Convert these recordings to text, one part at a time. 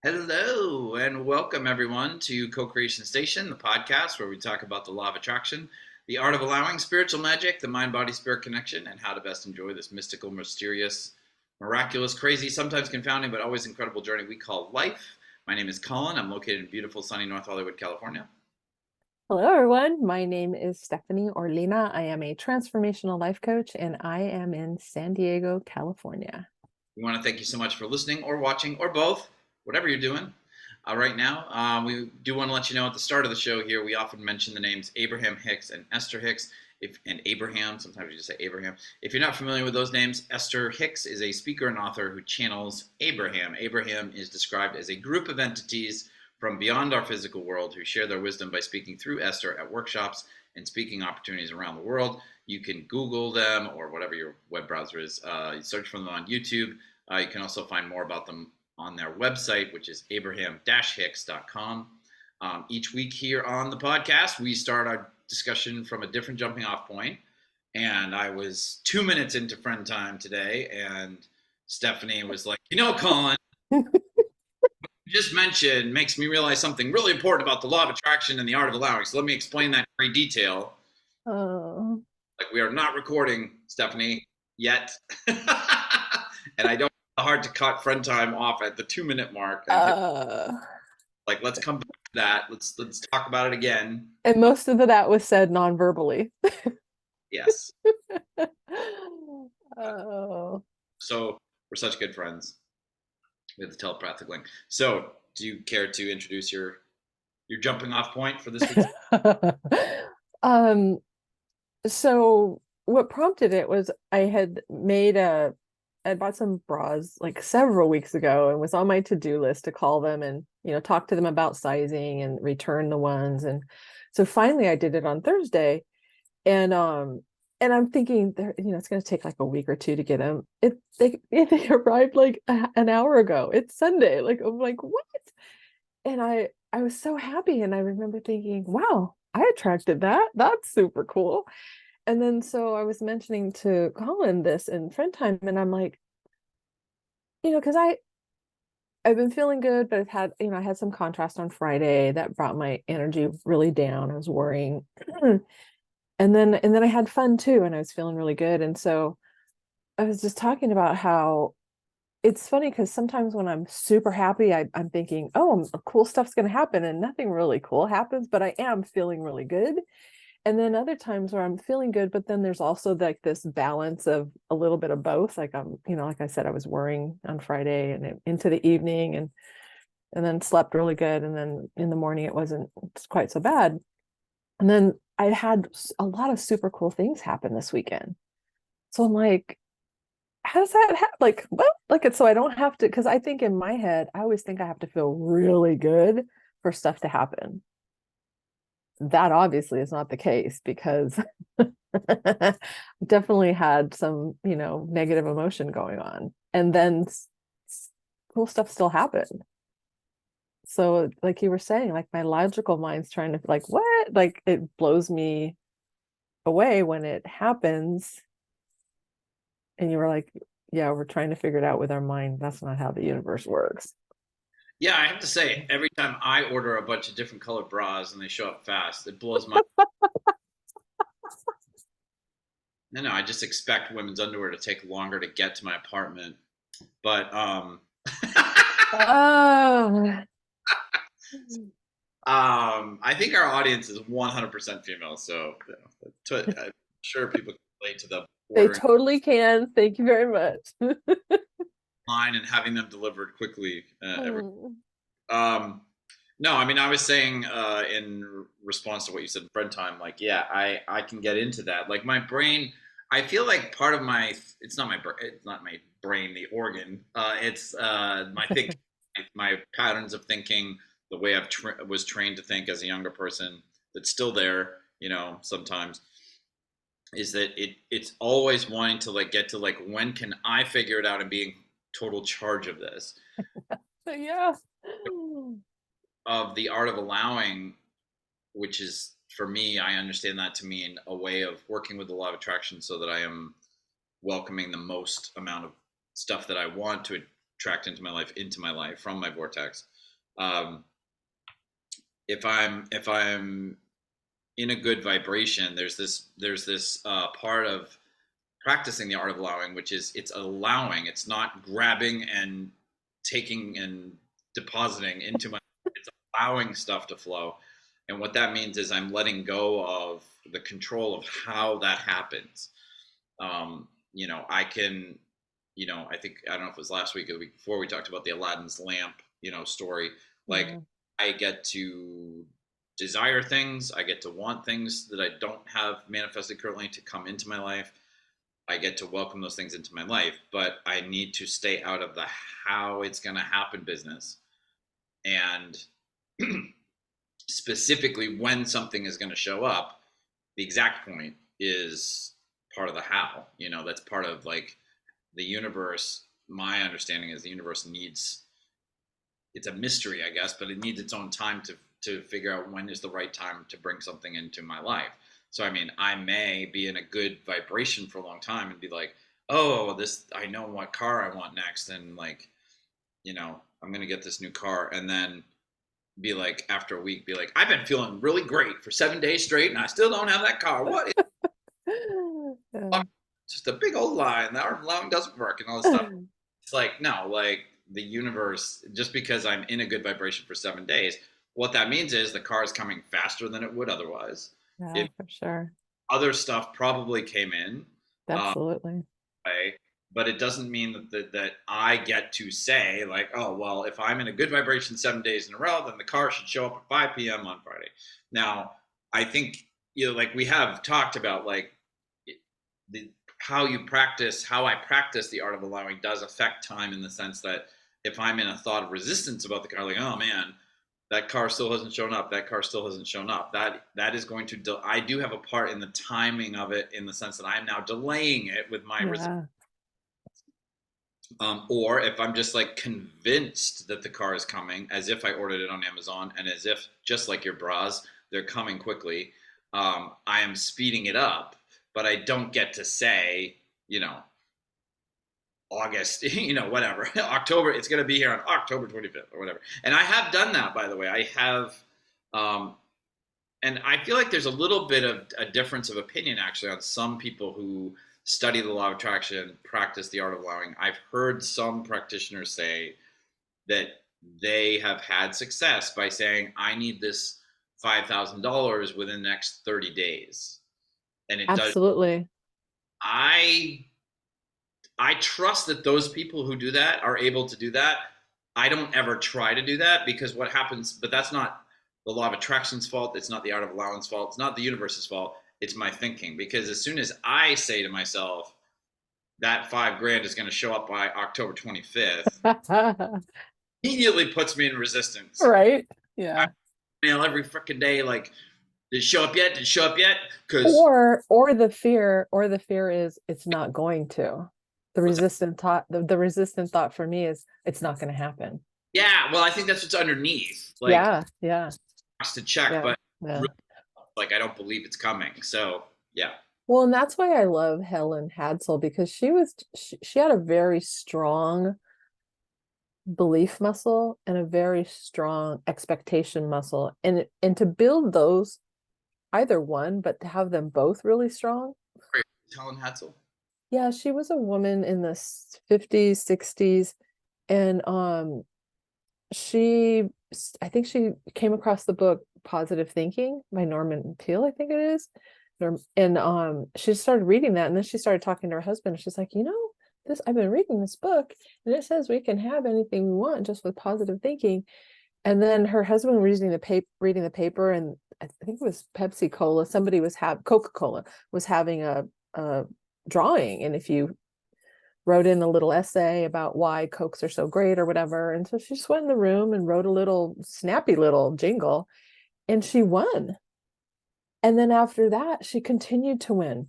Hello and welcome everyone to Co-Creation Station, the podcast where we talk about the law of attraction, the art of allowing, spiritual magic, the mind-body-spirit connection, and how to best enjoy this mystical, mysterious, miraculous, crazy, sometimes confounding, but always incredible journey we call life. My name is Collin. I'm located in beautiful, sunny North Hollywood, California. Hello, everyone. My name is Stephanie Orlina. I am a transformational life coach, and I am in San Diego, California. We want to thank you so much for listening or watching or both, whatever you're doing right now. We do want to let you know at the start of the show here, we often mention the names Abraham Hicks and Esther Hicks, and Abraham. Sometimes we just say Abraham. If you're not familiar with those names, Esther Hicks is a speaker and author who channels Abraham. Abraham is described as a group of entities from beyond our physical world who share their wisdom by speaking through Esther at workshops and speaking opportunities around the world. You can Google them or whatever your web browser is. You search for them on YouTube. You can also find more about them on their website, which is abraham-hicks.com. Each week here on the podcast, we start our discussion from a different jumping off point. And I was 2 minutes into friend time today, and Stephanie was like, Collin, just mentioned makes me realize something really important about the law of attraction and the art of allowing. So let me explain that in great detail. Oh. Like, we are not recording, Stephanie, yet. And I don't have the heart to cut friend time off at the 2 minute mark. Like, let's come back to that. Let's talk about it again. And most of that was said non-verbally. Yes. Oh. So we're such good friends. We have the telepathic link. So, do you care to introduce your jumping off point for this week? So what prompted it was I bought some bras like several weeks ago and was on my to-do list to call them and, talk to them about sizing and return the ones. And so finally I did it on Thursday, and I'm thinking it's going to take like a week or two to get them. They arrived like an hour ago. It's Sunday. Like, I'm like, what? And I was so happy. And I remember thinking, wow, I attracted that. That's super cool. And then so I was mentioning to Collin this in friend time, and I'm like, because I've been feeling good, but I've had, I had some contrast on Friday that brought my energy really down. I was worrying. And then I had fun too, and I was feeling really good. And so I was just talking about how it's funny because sometimes when I'm super happy, I'm thinking, oh, cool stuff's going to happen, and nothing really cool happens, but I am feeling really good. And then other times where I'm feeling good, but then there's also like this balance of a little bit of both. Like like I said, I was worrying on Friday and into the evening, and then slept really good. And then in the morning, it wasn't quite so bad. And then I had a lot of super cool things happen this weekend. So I'm like, how does that happen? Like, well, like it's so I don't have to, because I think in my head, I always think I have to feel really good for stuff to happen. That obviously is not the case, because definitely had some, negative emotion going on. And then cool stuff still happened. So like you were saying, like my logical mind's trying to like, what? Like it blows me away when it happens. And you were like, yeah, we're trying to figure it out with our mind. That's not how the universe works. Yeah, I have to say, every time I order a bunch of different colored bras and they show up fast, it blows my. No, I just expect women's underwear to take longer to get to my apartment. But Oh. I think our audience is 100% female, so I'm sure people can relate to the They ordering totally can. Thank you very much. line and having them delivered quickly. Oh. No, I mean, I was saying in response to what you said in friend time, like, yeah, I can get into that. Like my brain, I feel like part of my, it's not my brain, the organ. It's my thinking, my patterns of thinking, the way was trained to think as a younger person. That's still there, sometimes. Is that it's always wanting to like get to like, when can I figure it out and be in total charge of this? Yeah. Of the art of allowing, which is, for me, I understand that to mean a way of working with the law of attraction so that I am welcoming the most amount of stuff that I want to attract into my life from my vortex. um, if I'm in a good vibration, there's this part of practicing the art of allowing, which is it's allowing. It's not grabbing and taking and depositing into my. It's allowing stuff to flow, and what that means is I'm letting go of the control of how that happens. I can, I think I don't know if it was last week or the week before we talked about the Aladdin's lamp, story. Like Yeah. I get to desire things, I get to want things that I don't have manifested currently to come into my life. I get to welcome those things into my life, but I need to stay out of the how it's going to happen business. And specifically when something is going to show up, the exact point is part of the how. That's part of like the universe. My understanding is the universe needs, it's a mystery, I guess, but it needs its own time to figure out when is the right time to bring something into my life. So I mean, I may be in a good vibration for a long time and be like, oh, this, I know what car I want next, and like, I'm gonna get this new car, and then be like, after a week, be like, I've been feeling really great for 7 days straight, and I still don't have that car. What? Yeah. It's just a big old lie, and the art of allowing doesn't work, and all this stuff. It's like, no, like the universe, just because I'm in a good vibration for 7 days, what that means is the car is coming faster than it would otherwise. Yeah, If for sure. other stuff probably came in, um, Absolutely. way, but it doesn't mean that I get to say like, oh well, if I'm in a good vibration 7 days in a row, then the car should show up at 5 p.m. on Friday. Now, I think like we have talked about, like the how I practice the art of allowing does affect time, in the sense that if I'm in a thought of resistance about the car, like, oh man, that car still hasn't shown up, that car still hasn't shown up, that is going to I do have a part in the timing of it, in the sense that I'm now delaying it with my resistance. Yeah. Or if I'm just like convinced that the car is coming, as if I ordered it on Amazon, and as if, just like your bras, they're coming quickly, I am speeding it up, but I don't get to say, August, whatever, October, it's going to be here on October 25th or whatever. And I have done that, by the way. I have, um, and I feel like there's a little bit of a difference of opinion actually on some people who study the law of attraction, practice the art of allowing. I've heard some practitioners say that they have had success by saying, I need this $5,000 within the next 30 days. And it does. Absolutely. I I trust that those people who do that are able to do that. I don't ever try to do that, because what happens, but that's not the law of attraction's fault. It's not the art of allowance fault. It's not the universe's fault. It's my thinking. Because as soon as I say to myself, that $5,000 is going to show up by October 25th, immediately puts me in resistance. Right. I Yeah. email every freaking day, like, did it show up yet? Did it show up yet? Because Or the fear is it's not going to. The resistant thought for me is it's not going to happen. yeah, well, I think that's what's underneath. Like, Yeah. to check, Yeah. but Yeah. really, like, I don't believe it's coming. So yeah. Well, and that's why I love Helen Hadsel, because she had a very strong belief muscle and a very strong expectation muscle, and to build those, either one, but to have them both really strong. Great. Helen Hatzel. Yeah, she was a woman in the 50s, 60s, and I think she came across the book Positive Thinking by Norman Peale, I think it is. And she started reading that, and then she started talking to her husband. She's like, this, I've been reading this book, and it says we can have anything we want just with positive thinking. And then her husband was reading the paper, and I think it was Pepsi Cola. Coca-Cola was having a drawing, and if you wrote in a little essay about why Cokes are so great or whatever. And so she just went in the room and wrote a little snappy little jingle, and she won. And then after that, she continued to win.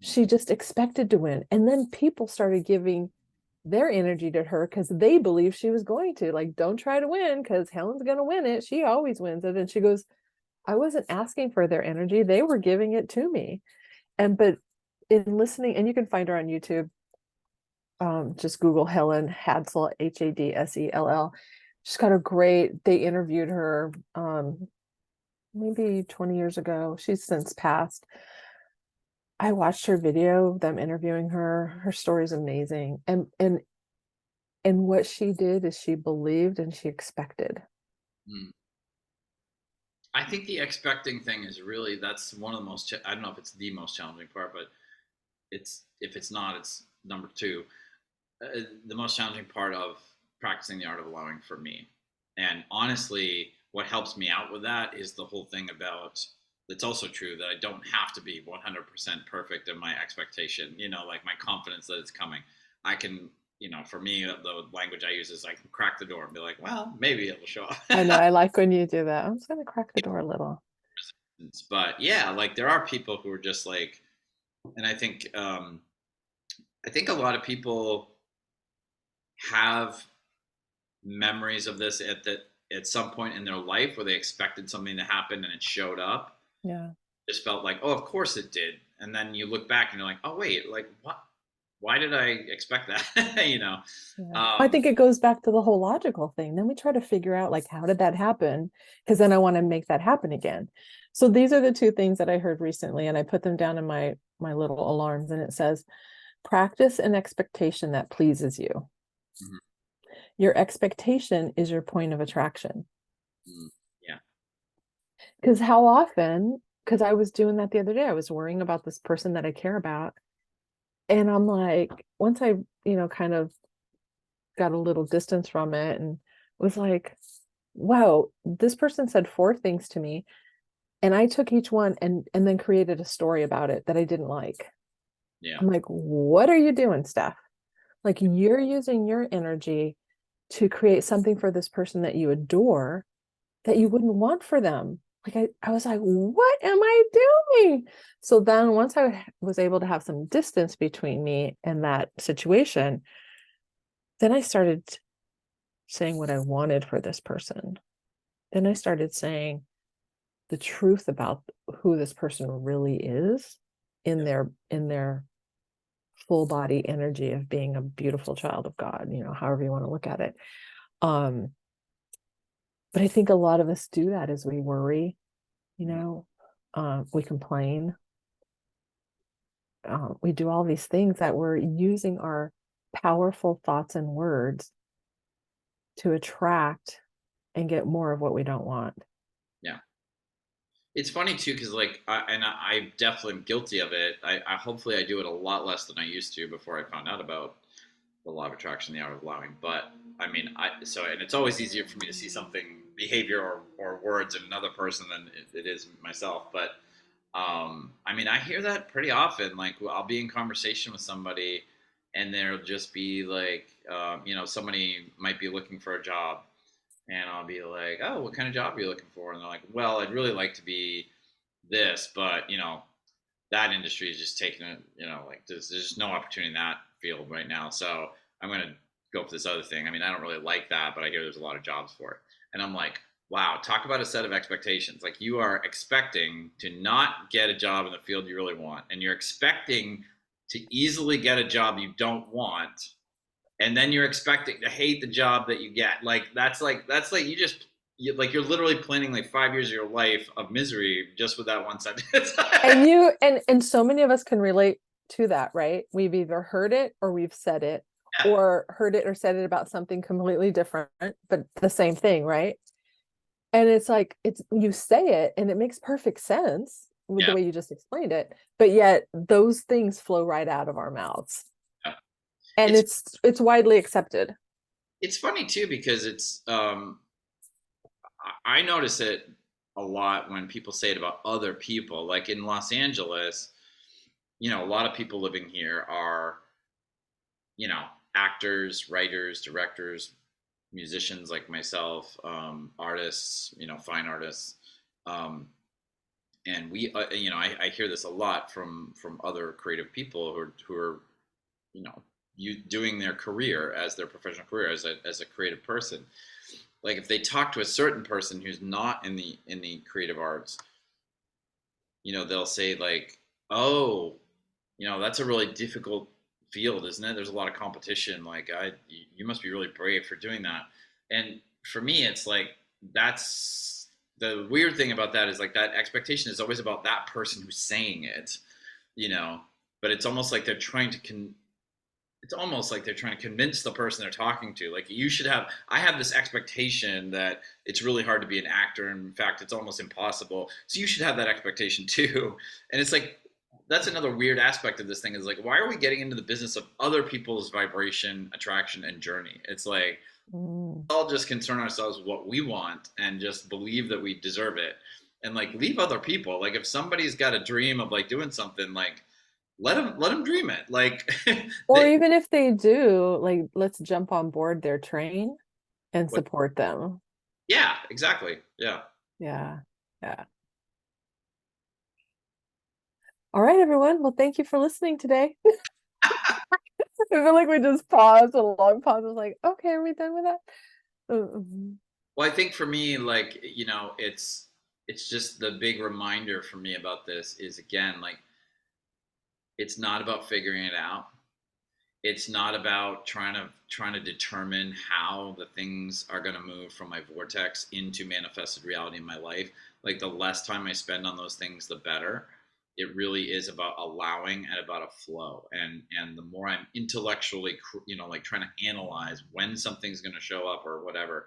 She just expected to win. And then people started giving their energy to her because they believed she was going to. Like, don't try to win because Helen's going to win it. She always wins it. And she goes, I wasn't asking for their energy. They were giving it to me. But in listening, and you can find her on YouTube, just Google Helen Hadsel, Hadsell. She's got a great, they interviewed her maybe 20 years ago. She's since passed. I watched her video, them interviewing her. Her story's amazing. And what she did is she believed and she expected. Mm. I think the expecting thing is really, that's one of the most, I don't know if it's the most challenging part, but it's, if it's not, it's number two. The most challenging part of practicing the art of allowing for me. And honestly, what helps me out with that is the whole thing about, it's also true that I don't have to be 100% perfect in my expectation, like my confidence that it's coming. I can, for me, the language I use is I can crack the door and be like, well, maybe it'll show up. I know, I like when you do that. I'm just gonna crack the door a little. But yeah, like there are people who are just like, and I think a lot of people have memories of this at some point in their life where they expected something to happen and it showed up. Yeah. Just felt like, oh, of course it did. And then you look back and you're like, oh wait, like what? Why did I expect that? Yeah. I Um, think it goes back to the whole logical thing. Then we try to figure out like how did that happen? Because then I want to make that happen again. So these are the two things that I heard recently, and I put them down in my little alarms, and it says, practice an expectation that pleases you. mhm, Your expectation is your point of attraction. mhm, yeah, Because how often, because I was doing that the other day, I was worrying about this person that I care about. And I'm like, once I, kind of got a little distance from it and was like, wow, this person said four things to me. And I took each one and then created a story about it that I didn't like. yeah, I'm like, what are you doing, Steph? Like you're using your energy to create something for this person that you adore that you wouldn't want for them. Like I was like, what am I doing? So then once I was able to have some distance between me and that situation, then I started saying what I wanted for this person. Then I started saying the truth about who this person really is in yeah. their full body energy of being a beautiful child of God, however you want to look at it. Um, but I think a lot of us do that as we worry, Mhm. we complain, we do all these things that we're using our powerful thoughts and words to attract and get more of what we don't want. Yeah. It's funny too, because like, I definitely am guilty of it. I hopefully I do it a lot less than I used to before I found out about the law of attraction, the art of allowing. But I mean, and it's always easier for me to see something, behavior or words in another person than it is myself. But I mean, I hear that pretty often. Like, I'll be in conversation with somebody, and there'll just be like, somebody might be looking for a job, and I'll be like, "Oh, what kind of job are you looking for?" And they're like, "Well, I'd really like to be this, but that industry is just taking it. Like there's just no opportunity in that field right now. So I'm going to go for this other thing. I mean, I don't really like that, but I hear there's a lot of jobs for it." And I'm like, wow, talk about a set of expectations. Like you are expecting to not get a job in the field you really want, and you're expecting to easily get a job you don't want, and then you're expecting to hate the job that you get. Like you're literally planning like 5 years of your life of misery just with that one sentence. And so many of us can relate to that, right? We've either heard it or we've said it, Yeah, or heard it or said it about something completely different, but the same thing, right? And it's like it's you say it and it makes perfect sense with the yeah, way you just explained it, but yet those things flow right out of our mouths. yeah. And It's it's widely accepted. it's funny too because I notice it a lot when people say it about other people. Like in Los Angeles, a lot of people living here are you know actors, writers, directors, musicians like myself, artists, fine artists. Um, and I hear this a lot from other creative people who are you know doing their career as their professional career as a creative person. Like if they talk to a certain person who's not in the creative arts, they'll say like, oh, that's a really difficult field, isn't it? There's a lot of competition. Like you must be really brave for doing that. And for me, it's like that's the weird thing about that is like that expectation is always about that person who's saying it, you know. But it's almost like they're trying to it's almost like they're trying to convince the person they're talking to. Like you should have. I have this expectation that it's really hard to be an actor, and in fact, it's almost impossible. So you should have that expectation too. And it's like that's another weird aspect of this thing is like why are we getting into the business of other people's vibration, attraction, and journey? It's like Mm. all just concern ourselves with what we want and just believe that we deserve it and like leave other people like if somebody's got a dream of like doing something like let them dream it like Or they, even if they do, like, let's jump on board their train and what, support them. yeah, exactly, yeah. Yeah. Yeah. All right, everyone. Well, thank you for listening today. I feel like we just paused a long pause. I was like, okay, are we done with that? Well, I think for me like it's just the big reminder for me about this is again like it's not about figuring it out. It's not about trying to determine how the things are going to move from my vortex into manifested reality in my life. Like the less time I spend on those things the better. It really is about allowing and about a flow, and the more I'm intellectually like trying to analyze when something's going to show up or whatever,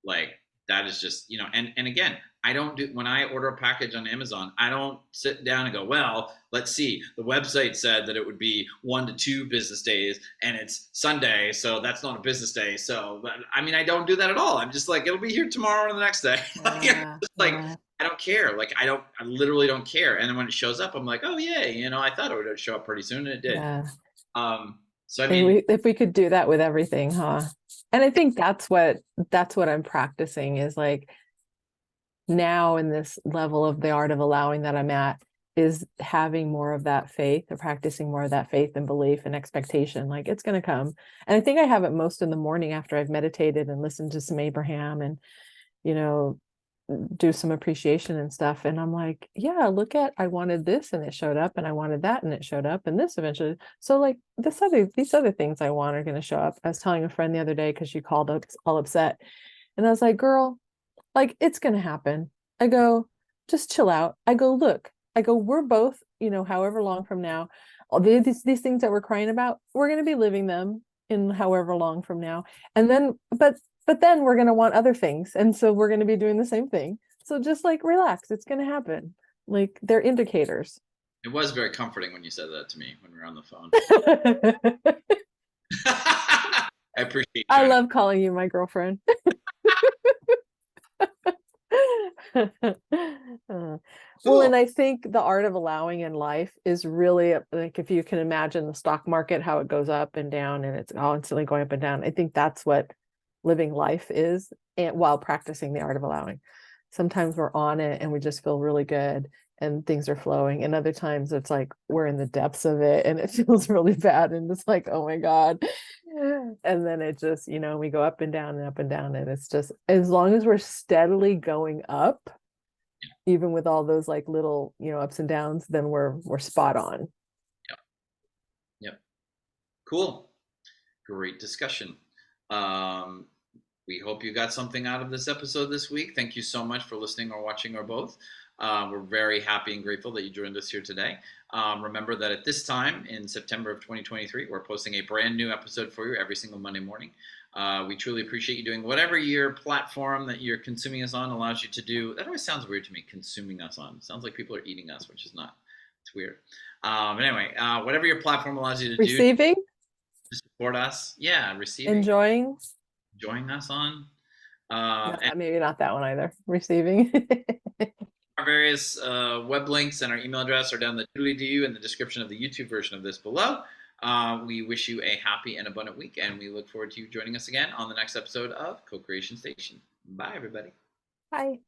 like that is just and again, I don't do when I order a package on Amazon, I don't sit down and go, well, let's see, the website said that it would be 1 to 2 business days and it's Sunday, so that's not a business day. So I mean, I don't do that at all. I'm just like, it'll be here tomorrow or the next day. Like, Yeah, just like yeah, I don't care. Like I literally don't care. And then when it shows up, I'm like, oh yay, I thought it would show up pretty soon, and it did. yeah. So I And mean, if we could do that with everything, huh? And I think that's what I'm practicing is like now in this level of the art of allowing that I'm at is having more of that faith or practicing more of that faith and belief and expectation. Like it's going to come. And I think I have it most in the morning after I've meditated and listened to some Abraham and, you know, do some appreciation and stuff. And I'm like, yeah, look at, I wanted this and it showed up, and I wanted that and it showed up, and this eventually. So like these other things I want are going to show up. I was telling a friend the other day because she called up all upset, and I was like, girl, like it's going to happen. I go, just chill out. I go, look, I go, we're both, however long from now, all these things that we're crying about, we're going to be living them in however long from now. And then, but then we're going to want other things. And so we're going to be doing the same thing. So just like relax, it's going to happen. Like they're indicators. it was very comforting when you said that to me when we were on the phone. I appreciate you I trying to. love calling you my girlfriend. Well, Cool. and I think the art of allowing in life is really like if you can imagine the stock market, how it goes up and down and it's constantly going up and down. I think that's what living life is, and while practicing the art of allowing. Sometimes we're on it and we just feel really good and things are flowing. And other times it's like we're in the depths of it and it feels really bad. And it's like, oh my God. And then it just, we go up and down and up and down. And it's just as long as we're steadily going up, even with all those like little, ups and downs, then we're spot on. Yep. Yep. Cool. Great discussion. We hope you got something out of this episode this week. Thank you so much for listening or watching or both. We're very happy and grateful that you joined us here today. Remember that at this time in September of 2023, we're posting a brand new episode for you every single Monday morning. We truly appreciate you doing whatever your platform that you're consuming us on allows you to do. That always sounds weird to me, consuming us on. It sounds like people are eating us, which is not. It's weird. But anyway, whatever your platform allows you to do Receiving, to support us, yeah, receiving, enjoying, joining us on. no, And maybe not that one either. Receiving. our various web links and our email address are down the doodly doo in the description of the YouTube version of this below. We wish you a happy and abundant week, and we look forward to you joining us again on the next episode of Co-Creation Station. Bye, everybody. Bye.